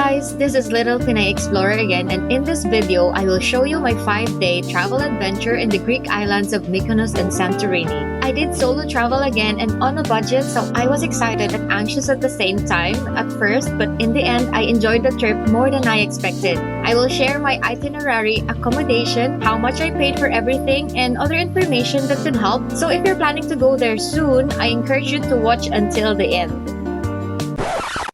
guys, this is Little Pinay Explorer again, and in this video, I will show you my 5-day travel adventure in the Greek islands of Mykonos and Santorini. I did solo travel again and on a budget, so I was excited and anxious at the same time at first, but in the end, I enjoyed the trip more than I expected. I will share my itinerary, accommodation, how much I paid for everything, and other information that could help. So if you're planning to go there soon, I encourage you to watch until the end.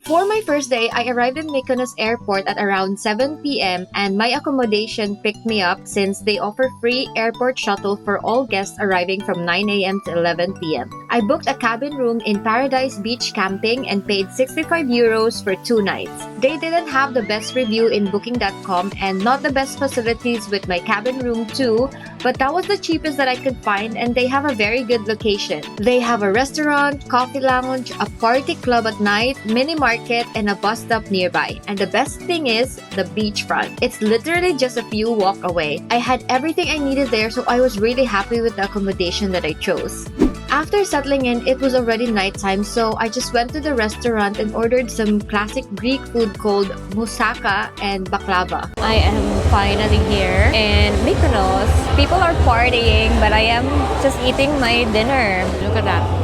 For my first day, I arrived in Mykonos airport at around 7 p.m. and my accommodation picked me up since they offer free airport shuttle for all guests arriving from 9 a.m. to 11 p.m. I booked a cabin room in Paradise Beach Camping and paid 65 euros for 2 nights. They didn't have the best review in booking.com and not the best facilities with my cabin room too, but that was the cheapest that I could find and they have a very good location. They have a restaurant, coffee lounge, a party club at night, mini market, and a bus stop nearby. And the best thing is the beachfront. It's literally just a few walk away. I had everything I needed there, so I was really happy with the accommodation that I chose. After settling in, it was already nighttime, so I just went to the restaurant and ordered some classic Greek food called moussaka and baklava. I am finally here in Mykonos. People are partying, but I am just eating my dinner. Look at that.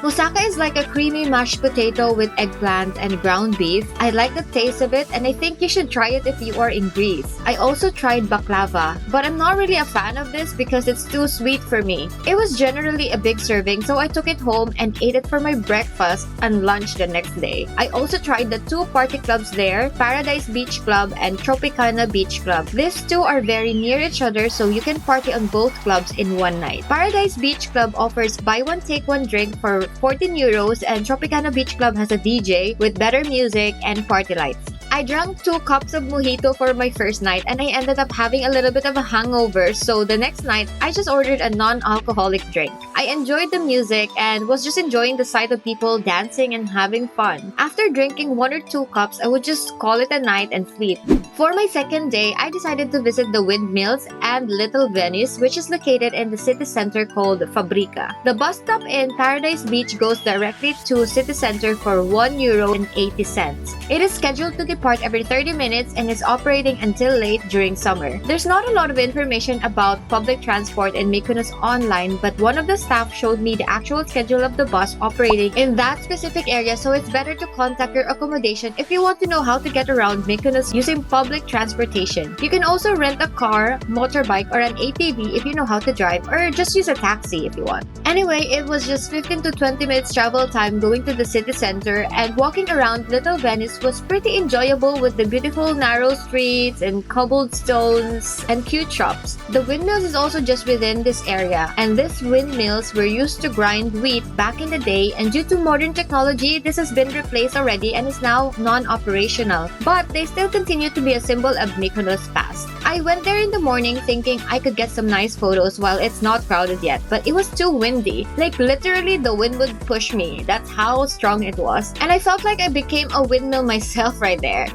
Moussaka is like a creamy mashed potato with eggplant and ground beef. I like the taste of it and I think you should try it if you are in Greece. I also tried baklava, but I'm not really a fan of this because it's too sweet for me. It was generally a big serving, so I took it home and ate it for my breakfast and lunch the next day. I also tried the 2 party clubs there, Paradise Beach Club and Tropicana Beach Club. These 2 are very near each other, so you can party on both clubs in one night. Paradise Beach Club offers buy one take one drink for 14 euros and Tropicana Beach Club has a DJ with better music and party lights. I drank 2 cups of mojito for my first night and I ended up having a little bit of a hangover, so the next night I just ordered a non-alcoholic drink. I enjoyed the music and was just enjoying the sight of people dancing and having fun. After drinking 1 or 2 cups, I would just call it a night and sleep. For my second day, I decided to visit the windmills and Little Venice, which is located in the city center called Fabrica. The bus stop in Paradise Beach goes directly to city center for €1.80. It is scheduled to depart every 30 minutes and is operating until late during summer. There's not a lot of information about public transport in Mykonos online, but one of the staff showed me the actual schedule of the bus operating in that specific area, so it's better to contact your accommodation if you want to know how to get around Mykonos using public transportation. You can also rent a car, motorbike, or an ATV if you know how to drive, or just use a taxi if you want. Anyway, it was just 15 to 20 minutes travel time going to the city center, and walking around Little Venice was pretty enjoyable with the beautiful narrow streets and cobblestones and cute shops. The windmills is also just within this area, and these windmills were used to grind wheat back in the day, and due to modern technology, this has been replaced already and is now non-operational, but they still continue to be a symbol of Mykonos past. I went there in the morning thinking I could get some nice photos while it's not crowded yet, but it was too windy. Like literally the wind would push me. That's how strong it was. And I felt like I became a windmill myself right there.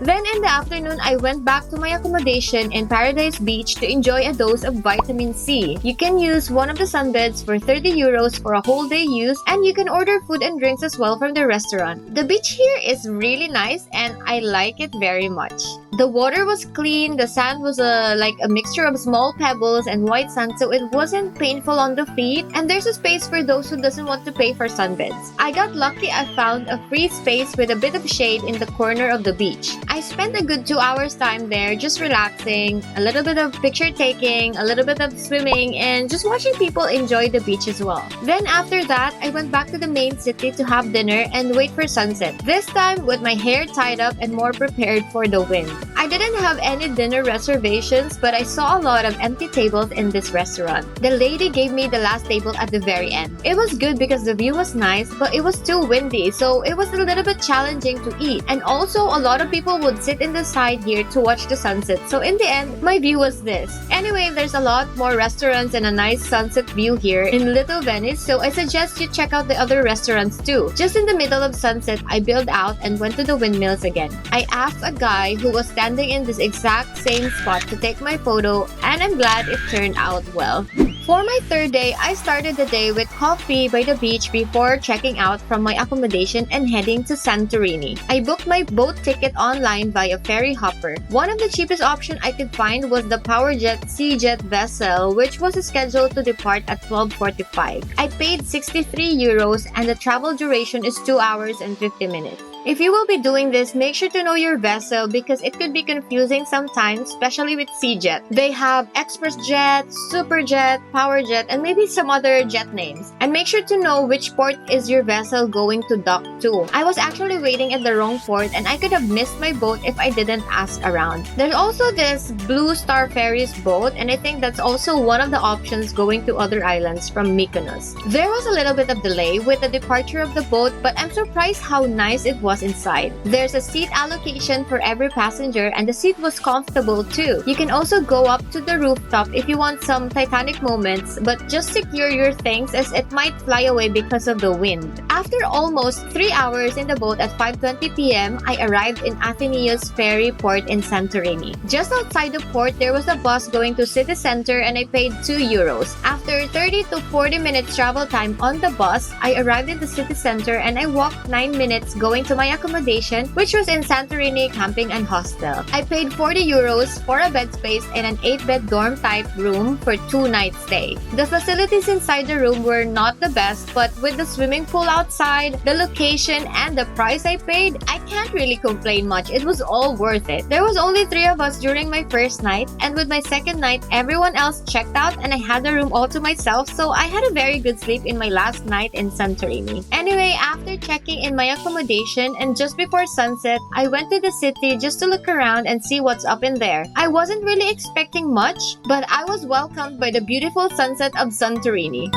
Then in the afternoon, I went back to my accommodation in Paradise Beach to enjoy a dose of vitamin C. You can use one of the sunbeds for 30 euros for a whole day use, and you can order food and drinks as well from the restaurant. The beach here is really nice and I like it very much. The water was clean, the sand was like a mixture of small pebbles and white sand, so it wasn't painful on the feet, and there's a space for those who doesn't want to pay for sunbeds. I got lucky. I found a free space with a bit of shade in the corner of the beach. I spent a good 2 hours time there just relaxing, a little bit of picture taking, a little bit of swimming, and just watching people enjoy the beach as well. Then after that, I went back to the main city to have dinner and wait for sunset, this time with my hair tied up and more prepared for the wind. I didn't have any dinner reservations, but I saw a lot of empty tables in this restaurant. The lady gave me the last table at the very end. It was good because the view was nice, but it was too windy, so it was a little bit challenging to eat. And also, a lot of people would sit in the side here to watch the sunset, so in the end, my view was this. Anyway, there's a lot more restaurants and a nice sunset view here in Little Venice, so I suggest you check out the other restaurants too. Just in the middle of sunset, I bailed out and went to the windmills again. I asked a guy who was standing in this exact same spot to take my photo, and I'm glad it turned out well. For my third day, I started the day with coffee by the beach before checking out from my accommodation and heading to Santorini. I booked my boat ticket online via Ferry hopper. One of the cheapest options I could find was the Powerjet SeaJet vessel, which was scheduled to depart at 12:45. I paid 63 euros and the travel duration is 2 hours and 50 minutes. If you will be doing this, make sure to know your vessel because it could be confusing sometimes, especially with SeaJet. They have Express Jet, Superjet, Powerjet, and maybe some other jet names. And make sure to know which port is your vessel going to dock to. I was actually waiting at the wrong port and I could have missed my boat if I didn't ask around. There's also this Blue Star Ferries boat, and I think that's also one of the options going to other islands from Mykonos. There was a little bit of delay with the departure of the boat, but I'm surprised how nice it was inside. There's a seat allocation for every passenger and the seat was comfortable too. You can also go up to the rooftop if you want some Titanic moments, but just secure your things as it might fly away because of the wind. After almost 3 hours in the boat at 5:20 p.m., I arrived in Atheneus Ferry port in Santorini. Just outside the port, there was a bus going to city center and I paid 2 euros. After 30 to 40 minutes travel time on the bus, I arrived in the city center and I walked 9 minutes going to my accommodation, which was in Santorini Camping and Hostel. I paid 40 euros for a bed space in an 8-bed dorm type room for 2-night stay. The facilities inside the room were not the best, but with the swimming pool outside, the location, and the price I paid, I can't really complain much. It was all worth it. There was only 3 of us during my first night, and with my second night, everyone else checked out and I had the room all to myself, so I had a very good sleep in my last night in Santorini. Anyway, after checking in my accommodation and just before sunset, I went to the city just to look around and see what's up in there. I wasn't really expecting much, but I was welcomed by the beautiful sunset of Santorini.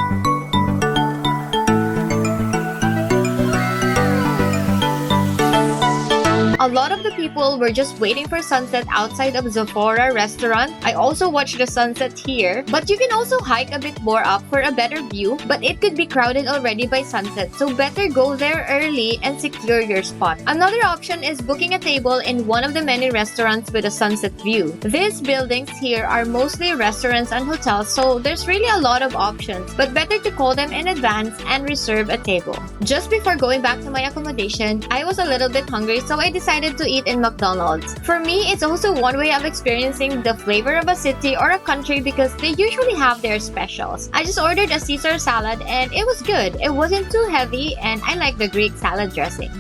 A lot of the people were just waiting for sunset outside of Zafora restaurant. I also watched the sunset here, but you can also hike a bit more up for a better view, but it could be crowded already by sunset, so better go there early and secure your spot. Another option is booking a table in one of the many restaurants with a sunset view. These buildings here are mostly restaurants and hotels, so there's really a lot of options, but better to call them in advance and reserve a table. Just before going back to my accommodation, I was a little bit hungry, so I decided to eat in McDonald's. For me, it's also one way of experiencing the flavor of a city or a country because they usually have their specials. I just ordered a Caesar salad and it was good. It wasn't too heavy and I like the Greek salad dressing.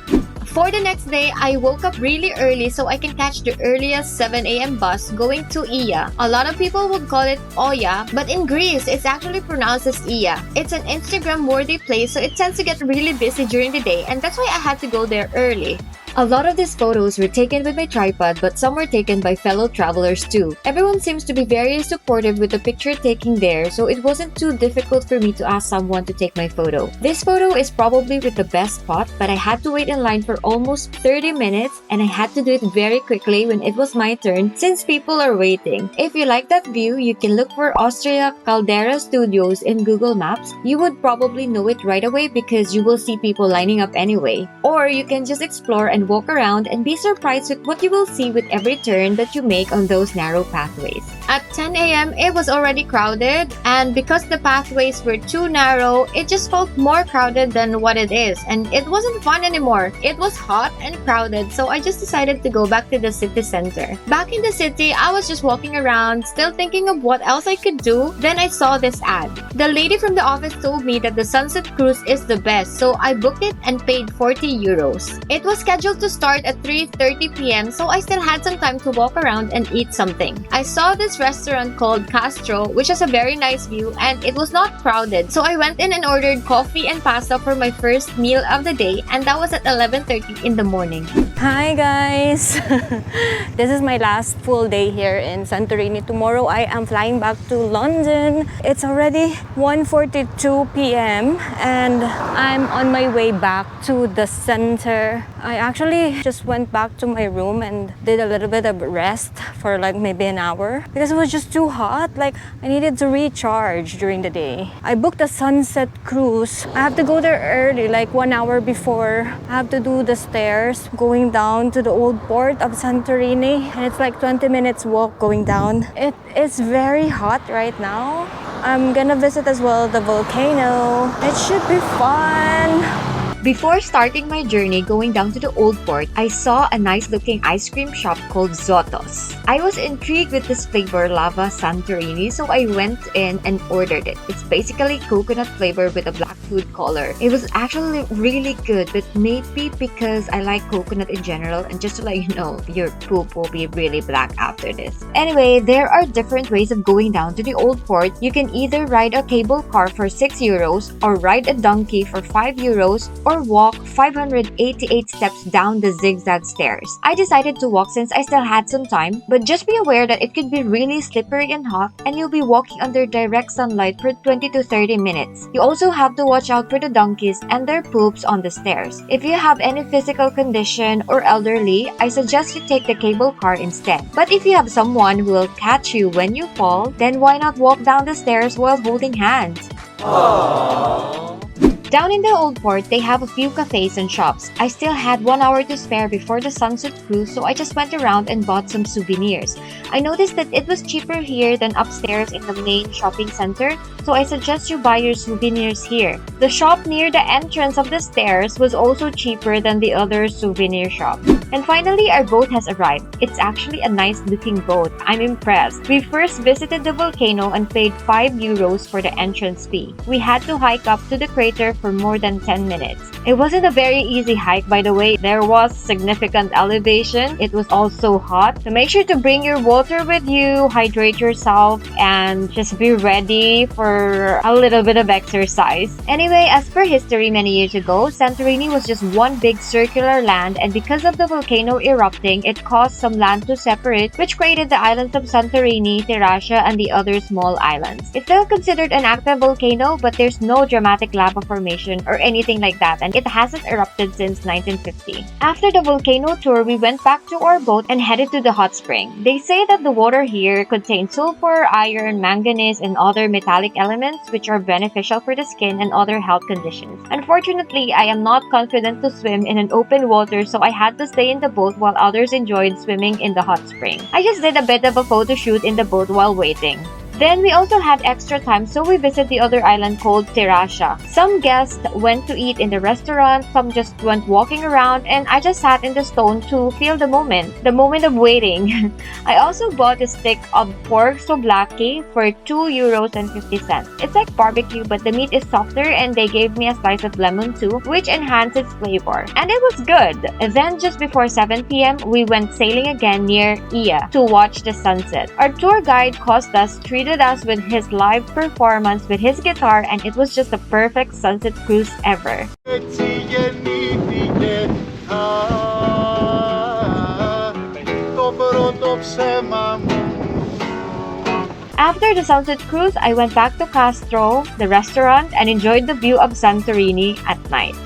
For the next day, I woke up really early so I can catch the earliest 7 a.m. bus going to Iya. A lot of people would call it Oya, but in Greece, it's actually pronounced as Iya. It's an Instagram-worthy place, so it tends to get really busy during the day, and that's why I had to go there early. A lot of these photos were taken with my tripod, but some were taken by fellow travelers too. Everyone seems to be very supportive with the picture taking there, so it wasn't too difficult for me to ask someone to take my photo. This photo is probably with the best spot, but I had to wait in line for almost 30 minutes and I had to do it very quickly when it was my turn since people are waiting. If you like that view, you can look for Austria Caldera Studios in Google Maps. You would probably know it right away because you will see people lining up anyway. Or you can just explore and walk around and be surprised with what you will see with every turn that you make on those narrow pathways. At 10 a.m., it was already crowded, and because the pathways were too narrow, it just felt more crowded than what it is, and it wasn't fun anymore. It was hot and crowded, so I just decided to go back to the city center. Back in the city, I was just walking around, still thinking of what else I could do. Then I saw this ad. The lady from the office told me that the sunset cruise is the best, so I booked it and paid 40 euros. It was scheduled to start at 3:30 p.m., so I still had some time to walk around and eat something. I saw this restaurant called Castro, which has a very nice view, and it was not crowded, so I went in and ordered coffee and pasta for my first meal of the day, and that was at 11:30 in the morning. Hi guys! This is my last full day here in Santorini. Tomorrow I am flying back to London. It's already 1:42 p.m. and I'm on my way back to the center. I actually just went back to my room and did a little bit of rest for like maybe an hour because it was just too hot. Like I needed to recharge during the day. I booked a sunset cruise. I have to go there early, like 1 hour before. I have to do the stairs going down to the old port of Santorini, and it's like 20 minutes walk going down. It is very hot right now. I'm gonna visit as well the volcano. It should be fun. Before starting my journey going down to the old port, I saw a nice looking ice cream shop called Zotos. I was intrigued with this flavor lava Santorini, so I went in and ordered it. It's basically coconut flavor with a black food color. It was actually really good, but maybe because I like coconut in general, and just to let you know, your poop will be really black after this. Anyway, there are different ways of going down to the old port. You can either ride a cable car for 6 euros, or ride a donkey for 5 euros, or walk 588 steps down the zigzag stairs. I decided to walk since I still had some time, but just be aware that it could be really slippery and hot, and you'll be walking under direct sunlight for 20 to 30 minutes. You also have to watch out for the donkeys and their poops on the stairs. If you have any physical condition or elderly, I suggest you take the cable car instead. But if you have someone who will catch you when you fall, then why not walk down the stairs while holding hands? Down in the old port, they have a few cafes and shops. I still had 1 hour to spare before the sunset cruise, so I just went around and bought some souvenirs. I noticed that it was cheaper here than upstairs in the main shopping center, so I suggest you buy your souvenirs here. The shop near the entrance of the stairs was also cheaper than the other souvenir shop. And finally, our boat has arrived. It's actually a nice looking boat. I'm impressed. We first visited the volcano and paid 5 euros for the entrance fee. We had to hike up to the crater for more than 10 minutes. It wasn't a very easy hike, by the way. There was significant elevation. It was also hot. So make sure to bring your water with you, hydrate yourself, and just be ready for a little bit of exercise. Anyway, as per history many years ago, Santorini was just one big circular land, and because of the volcano erupting, it caused some land to separate, which created the islands of Santorini, Terasha, and the other small islands. It's still considered an active volcano, but there's no dramatic lava formation or anything like that, and it hasn't erupted since 1950. After the volcano tour, we went back to our boat and headed to the hot spring. They say that the water here contains sulfur, iron, manganese, and other metallic elements which are beneficial for the skin and other health conditions. Unfortunately, I am not confident to swim in an open water, so I had to stay in the boat while others enjoyed swimming in the hot spring. I just did a bit of a photo shoot in the boat while waiting. Then we also had extra time, so we visited the other island called Terasha. Some guests went to eat in the restaurant, some just went walking around, and I just sat in the stone to feel the moment of waiting. I also bought a stick of pork souvlaki for 2 euros and 50 cents. It's like barbecue, but the meat is softer, and they gave me a slice of lemon too, which enhances flavor. And it was good. Then just before 7 p.m., we went sailing again near Ia to watch the sunset. Our tour guide Costas treated us with his live performance with his guitar, and it was just the perfect sunset cruise ever. After the sunset cruise, I went back to Castro, the restaurant, and enjoyed the view of Santorini at night.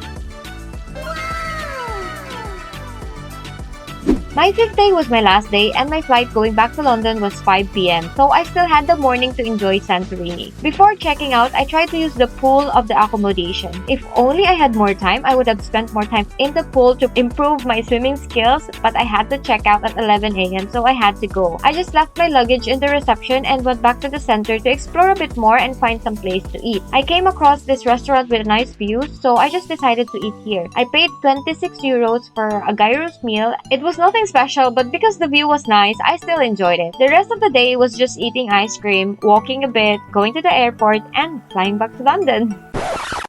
My fifth day was my last day, and my flight going back to London was 5 p.m, so I still had the morning to enjoy Santorini. Before checking out, I tried to use the pool of the accommodation. If only I had more time, I would have spent more time in the pool to improve my swimming skills, but I had to check out at 11 a.m, so I had to go. I just left my luggage in the reception and went back to the center to explore a bit more and find some place to eat. I came across this restaurant with a nice view, so I just decided to eat here. I paid 26 euros for a gyros meal. It was nothing special, but because the view was nice, I still enjoyed it. The rest of the day was just eating ice cream, walking a bit, going to the airport, and flying back to London.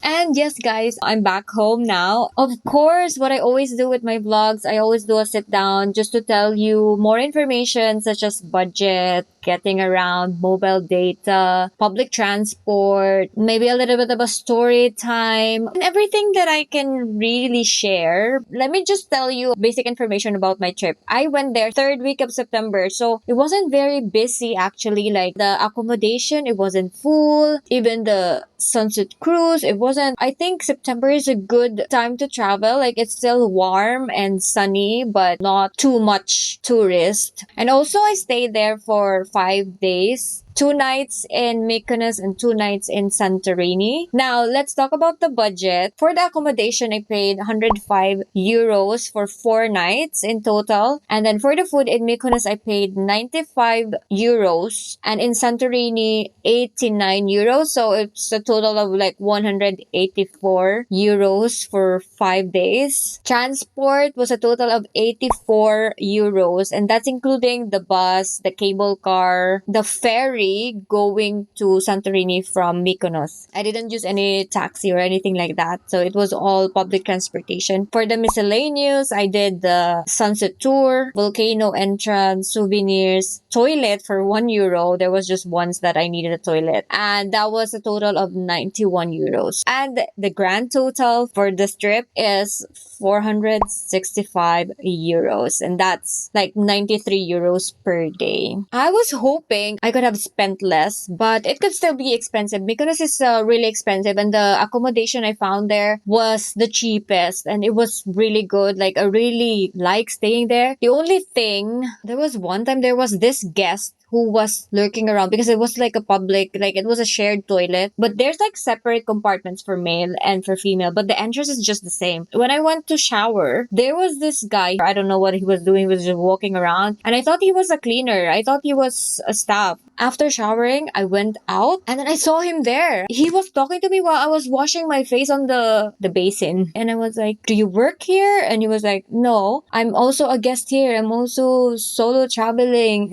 And yes, guys, I'm back home now. Of course, what I always do with my vlogs, I always do a sit down just to tell you more information such as budget, getting around, mobile data, public transport, maybe a little bit of a story time, and everything that I can really share. Let me just tell you basic information about my trip. I went there third week of September, so it wasn't very busy actually. Like the accommodation, it wasn't full. Even the sunset cruise, it wasn't. I think September is a good time to travel. Like it's still warm and sunny, but not too much tourist. And also I stayed there for 5 days. 2 nights in Mykonos and 2 nights in Santorini. Now, let's talk about the budget. For the accommodation, I paid 105 euros for 4 nights in total. And then for the food in Mykonos, I paid 95 euros. And in Santorini, 89 euros. So it's a total of like 184 euros for 5 days. Transport was a total of 84 euros. And that's including the bus, the cable car, the ferry going to Santorini from Mykonos. I didn't use any taxi or anything like that. So it was all public transportation. For the miscellaneous, I did the sunset tour, volcano entrance, souvenirs, toilet for 1 euro. There was just once that I needed a toilet. And that was a total of 91 euros. And the grand total for this trip is 465 euros. And that's like 93 euros per day. I was hoping I could have spent less, but it could still be expensive because it's really expensive. And the accommodation I found there was the cheapest and it was really good. Like, I really like staying there. The only thing, there was one time there was this guest who was lurking around because it was like a public, like it was a shared toilet, but there's like separate compartments for male and for female, but the entrance is just the same. When I went to shower, there was this guy, I don't know what he was doing, he was just walking around, and I thought he was a cleaner. I thought he was a staff. After showering, I went out and then I saw him there. He was talking to me while I was washing my face on the basin. And I was like, "Do you work here?" And he was like, "No, I'm also a guest here. I'm also solo traveling.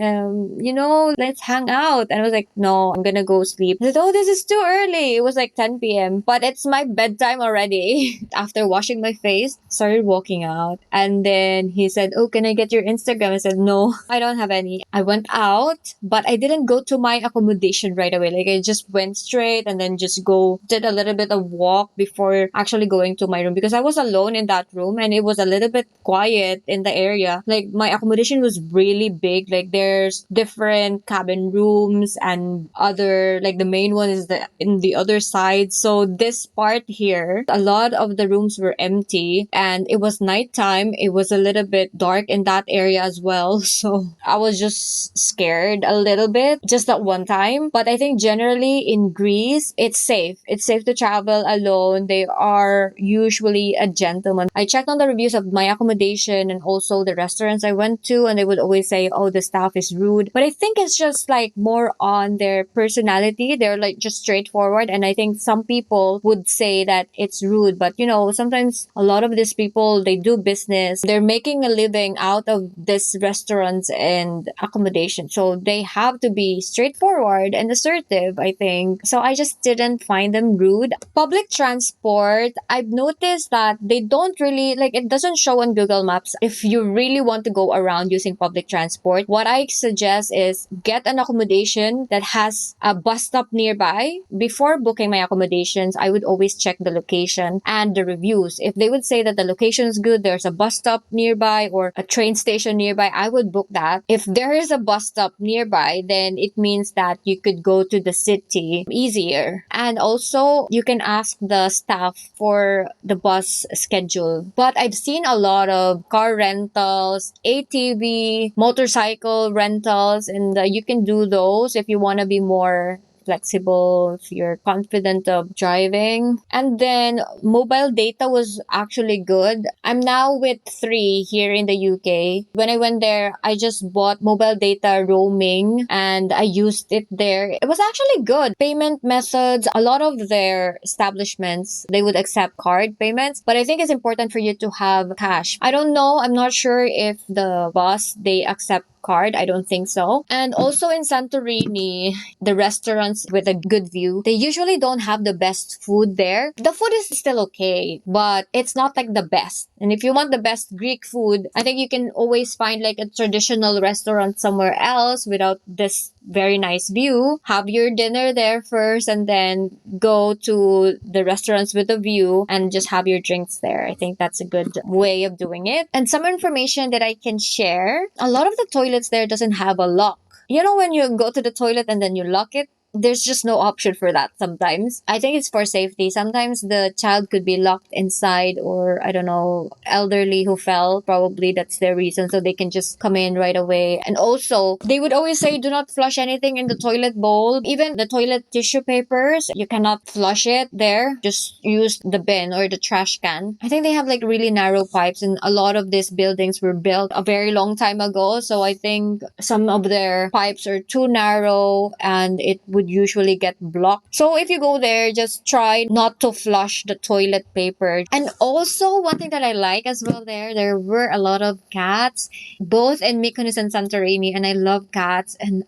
Let's hang out." And I was like, "No, I'm gonna go sleep." He said, "Oh, this is too early." It was like 10 p.m. But it's my bedtime already. After washing my face, started walking out. And then he said, "Oh, can I get your Instagram?" I said, "No, I don't have any." I went out, but I didn't go to my accommodation right away. Like, I just went straight and then just did a little bit of walk before actually going to my room because I was alone in that room and it was a little bit quiet in the area. Like, my accommodation was really big. Like, there's different cabin rooms and other, like, the main one is in the other side. So this part here, a lot of the rooms were empty and it was nighttime. It was a little bit dark in that area as well. So I was just scared a little bit just that one time. But I think generally in Greece, it's safe. It's safe to travel alone. They are usually a gentleman. I checked on the reviews of my accommodation and also the restaurants I went to, and they would always say, "Oh, the staff is rude." But I think it's just like more on their personality. They're like just straightforward. And I think some people would say that it's rude. But sometimes a lot of these people, they do business. They're making a living out of this restaurants and accommodation. So they have to be straightforward and assertive, I think. So I just didn't find them rude. Public transport, I've noticed that they don't really, like, it doesn't show on Google Maps if you really want to go around using public transport. What I suggest is get an accommodation that has a bus stop nearby. Before booking my accommodations, I would always check the location and the reviews. If they would say that the location is good, there's a bus stop nearby or a train station nearby, I would book that. If there is a bus stop nearby, then it means that you could go to the city easier. And also, you can ask the staff for the bus schedule. But I've seen a lot of car rentals, ATV, motorcycle rentals, and you can do those if you want to be more flexible, if you're confident of driving. And then mobile data was actually good. I'm now with 3 here in the UK. When I went there, I just bought mobile data roaming and I used it there. It was actually good. Payment methods, a lot of their establishments, they would accept card payments, but I think it's important for you to have cash. I don't know. I'm not sure if the bus, they accept card. I don't think so. And also in Santorini, the restaurants with a good view, they usually don't have the best food there. The food is still okay, but it's not like the best. And if you want the best Greek food, I think you can always find like a traditional restaurant somewhere else without this very nice view. Have your dinner there first and then go to the restaurants with a view and just have your drinks there. I think that's a good way of doing it. And some information that I can share, a lot of the toilets there doesn't have a lock. You know when you go to the toilet and then you lock it? there's just no option for that sometimes. I think it's for safety. Sometimes the child could be locked inside, or I don't know, elderly who fell. Probably that's their reason. So they can just come in right away. And also, they would always say do not flush anything in the toilet bowl. Even the toilet tissue papers, you cannot flush it there. Just use the bin or the trash can. I think they have like really narrow pipes, and a lot of these buildings were built a very long time ago. So I think some of their pipes are too narrow and it would usually get blocked. So if you go there, just try not to flush the toilet paper. And also, one thing that I like as well there were a lot of cats, both in Mykonos and Santorini, and I love cats. And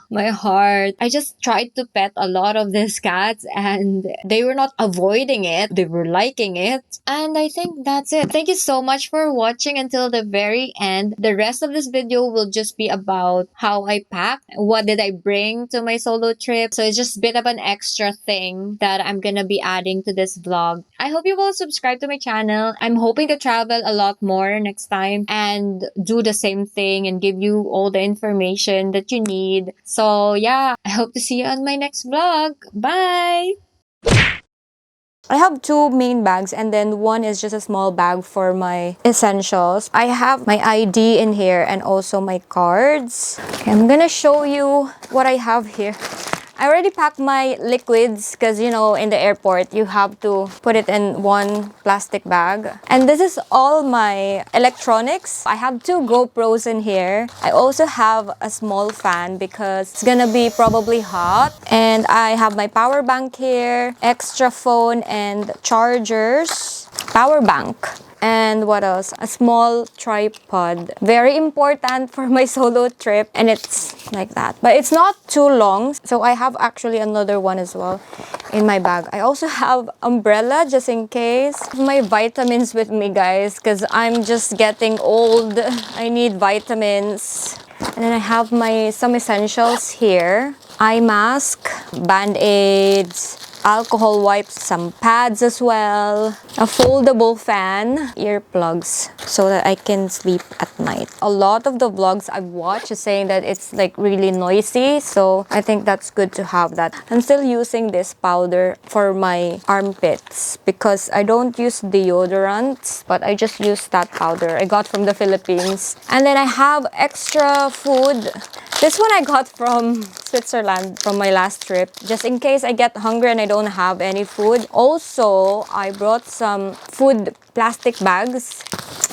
my heart, I just tried to pet a lot of these cats, and they were not avoiding it, they were liking it. And I think that's it. Thank you so much for watching until the very end. The rest of this video will just be about how I packed, what did I bring to my solo trip. So it's just a bit of an extra thing that I'm gonna be adding to this vlog. I hope you will subscribe to my channel. I'm hoping to travel a lot more next time and do the same thing and give you all the information that you need. So yeah, I hope to see you on my next vlog. Bye! I have two main bags, and then one is just a small bag for my essentials. I have my ID in here and also my cards. Okay, I'm gonna show you what I have here. I already packed my liquids because, you know, in the airport, you have to put it in one plastic bag. And this is all my electronics. I have two GoPros in here. I also have a small fan because it's gonna be probably hot. And I have my power bank here, extra phone and chargers, power bank. And what else? A small tripod. Very important for my solo trip. And it's like that. But it's not too long. So I have actually another one as well in my bag. I also have umbrella just in case. My vitamins with me, guys, because I'm just getting old. I need vitamins. And then I have some essentials here. Eye mask, band-aids, alcohol wipes, some pads as well, a foldable fan, earplugs so that I can sleep at night. A lot of the vlogs I've watched is saying that it's like really noisy, so I think that's good to have that. I'm still using this powder for my armpits because I don't use deodorant, but I just use that powder I got from the Philippines. And then I have extra food. This one I got from Switzerland from my last trip, just in case I get hungry and I don't have any food. Also, I brought some food plastic bags.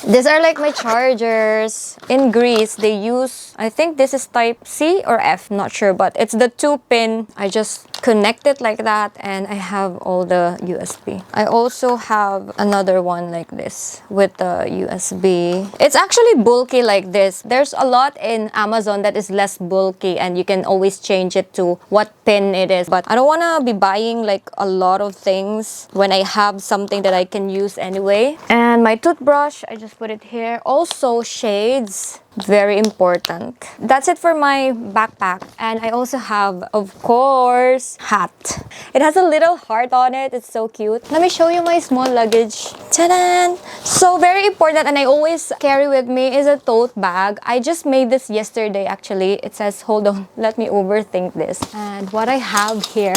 These are like my chargers. In Greece, they use, I think this is type C or F, not sure, but it's the 2-pin. I just connect it like that and I have all the USB. I also have another one like this with the USB. It's actually bulky like this. There's a lot in Amazon that is less bulky and you can always change it to what pin it is. But I don't want to be buying like a lot of things when I have something that I can use anyway. And my toothbrush, I just put it here. Also shades. Very important. That's it for my backpack. And I also have, of course, hat. It has a little heart on it. It's so cute. Let me show you my small luggage. Ta-da! So very important, and I always carry with me, is a tote bag. I just made this yesterday actually. It says, hold on, let me overthink this. And what I have here,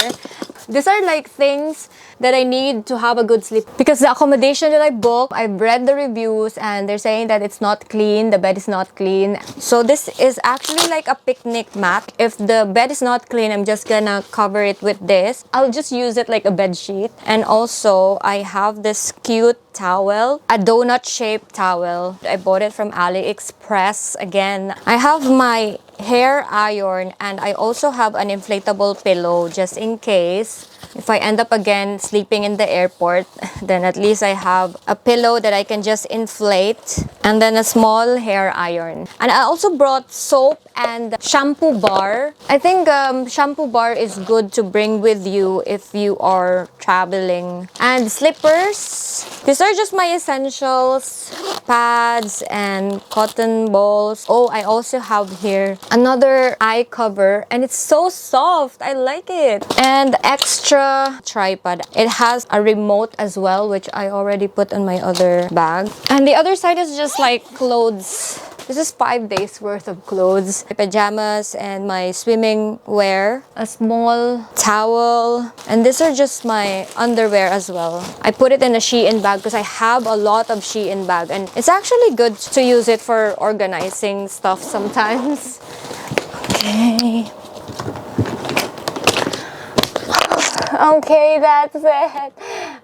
these are like things that I need to have a good sleep. Because the accommodation that I booked, I've read the reviews and they're saying that it's not clean, the bed is not clean. So this is actually like a picnic mat. If the bed is not clean, I'm just gonna cover it with this. I'll just use it like a bed sheet. And also, I have this cute towel, a donut shaped towel. I bought it from AliExpress again. I have my hair iron and I also have an inflatable pillow just in case if I end up again sleeping in the airport, then at least I have a pillow that I can just inflate, and then a small hair iron. And I also brought soap and shampoo bar. I think shampoo bar is good to bring with you if you are traveling. And slippers. These are just my essentials. Pads and cotton balls. Oh, I also have here another eye cover and it's so soft. I like it. And extra tripod. It has a remote as well, which I already put in my other bag. And the other side is just like clothes. This is 5 days worth of clothes. My pajamas and my swimming wear. A small towel. And these are just my underwear as well. I put it in a Shein bag because I have a lot of Shein bag. And it's actually good to use it for organizing stuff sometimes. Okay. Okay, that's it.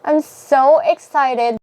I'm so excited.